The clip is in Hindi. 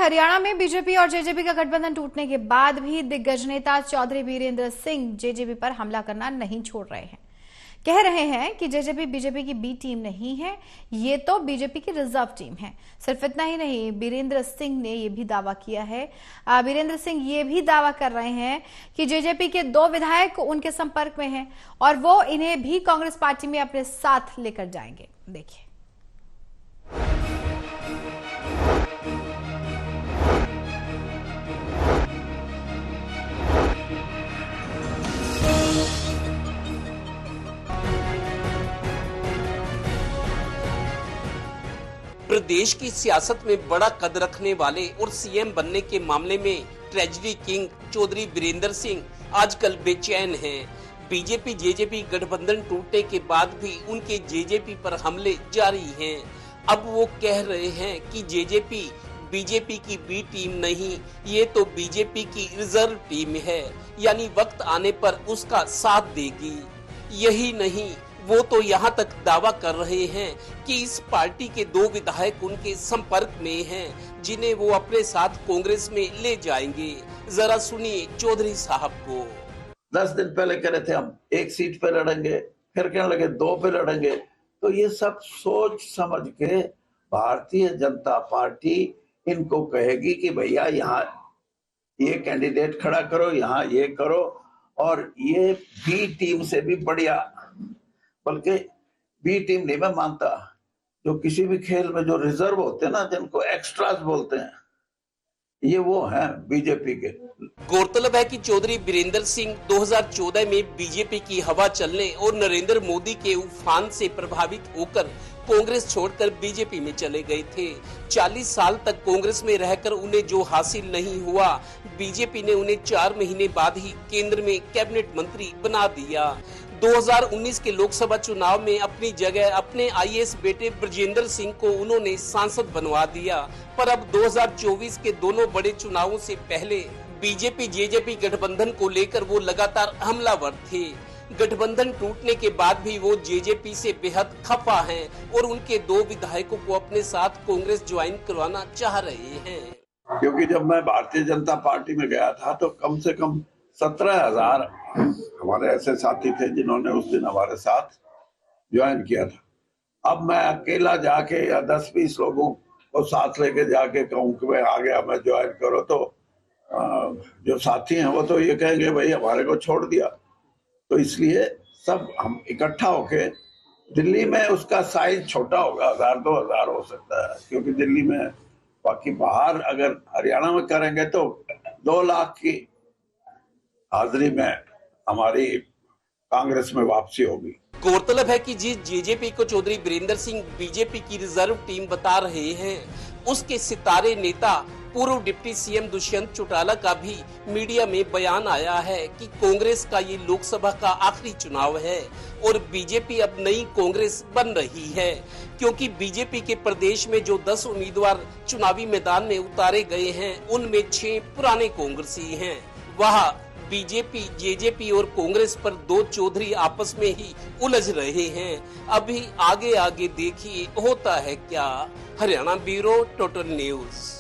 हरियाणा में बीजेपी और जेजेपी का गठबंधन टूटने के बाद भी दिग्गज नेता चौधरी वीरेंद्र सिंह जेजेपी पर हमला करना नहीं छोड़ रहे हैं। कह रहे हैं कि जेजेपी बीजेपी की बी टीम नहीं है, ये तो बीजेपी की रिजर्व टीम है। सिर्फ इतना ही नहीं, वीरेंद्र सिंह ने यह भी दावा किया है, वीरेंद्र सिंह ये भी दावा कर रहे हैं कि जेजेपी के 2 विधायक उनके संपर्क में हैं और वो इन्हें भी कांग्रेस पार्टी में अपने साथ लेकर जाएंगे। देखिए। प्रदेश की सियासत में बड़ा कद रखने वाले और सीएम बनने के मामले में ट्रेजरी किंग चौधरी वीरेंद्र सिंह आजकल बेचैन हैं। बीजेपी जेजेपी गठबंधन टूटने के बाद भी उनके जेजेपी पर हमले जारी हैं। अब वो कह रहे हैं कि जेजेपी बीजेपी की बी टीम नहीं, ये तो बीजेपी की रिजर्व टीम है, यानी वक्त आने पर उसका साथ देगी। यही नहीं, वो तो यहाँ तक दावा कर रहे हैं कि इस पार्टी के 2 विधायक उनके संपर्क में हैं, जिन्हें वो अपने साथ कांग्रेस में ले जाएंगे। जरा सुनिए चौधरी साहब को। 10 दिन पहले कह रहे थे हम 1 सीट पे लड़ेंगे, फिर कहने लगे 2 पे लड़ेंगे। तो ये सब सोच समझ के भारतीय जनता पार्टी इनको कहेगी कि भैया यहाँ ये कैंडिडेट खड़ा करो, यहाँ ये करो, और ये बी टीम से भी बढ़िया, बल्कि बी टीम नहीं मैं मानता, जो किसी भी खेल में जो रिजर्व होते हैं ना, जिनको एक्स्ट्रास बोलते हैं, ये वो हैं बीजेपी के। गौरतलब है कि चौधरी वीरेंद्र सिंह 2014 में बीजेपी की हवा चलने और नरेंद्र मोदी के उफान से प्रभावित होकर कांग्रेस छोड़कर बीजेपी में चले गए थे। 40 साल तक कांग्रेस में रहकर उन्हें जो हासिल नहीं हुआ, बीजेपी ने उन्हें 4 महीने बाद ही केंद्र में कैबिनेट मंत्री बना दिया। 2019 के लोकसभा चुनाव में अपनी जगह अपने आईएएस बेटे ब्रजेंद्र सिंह को उन्होंने सांसद बनवा दिया, पर अब 2024 के दोनों बड़े चुनावों से पहले बीजेपी जेजेपी गठबंधन को लेकर वो लगातार हमलावर थे। गठबंधन टूटने के बाद भी वो जेजेपी से बेहद खफा हैं और उनके 2 विधायकों को अपने साथ कांग्रेस ज्वाइन करवाना चाह रहे हैं। क्योंकि जब मैं भारतीय जनता पार्टी में गया था तो कम से कम 17,000 हमारे ऐसे साथी थे जिन्होंने उस दिन हमारे साथ ज्वाइन किया था। अब मैं अकेला जाके या 10-20 लोगों को साथ लेके जाके कहूँ कि मैं आ गया, मैं ज्वाइन करो, तो जो साथी हैं वो तो ये कहेंगे भाई हमारे को छोड़ दिया। तो इसलिए सब हम इकट्ठा होके, दिल्ली में उसका साइज छोटा होगा, 1000-2000 हो सकता है, क्योंकि दिल्ली में, बाकी बाहर अगर हरियाणा में करेंगे तो 2 लाख की हाजिरी में हमारी कांग्रेस में वापसी होगी। गौरतलब है कि जिस जेजेपी को चौधरी वीरेंद्र सिंह बीजेपी की रिजर्व टीम बता रहे हैं, उसके सितारे नेता पूर्व डिप्टी सीएम दुष्यंत चौटाला का भी मीडिया में बयान आया है कि कांग्रेस का ये लोकसभा का आखिरी चुनाव है और बीजेपी अब नई कांग्रेस बन रही है, क्योंकि बीजेपी के प्रदेश में जो 10 उम्मीदवार चुनावी मैदान में उतारे गए हैं, उनमें 6 पुराने कांग्रेसी हैं। वह बीजेपी जेजेपी और कांग्रेस पर 2 चौधरी आपस में ही उलझ रहे हैं। अभी आगे आगे देखिए होता है क्या। Haryana bureau, total news.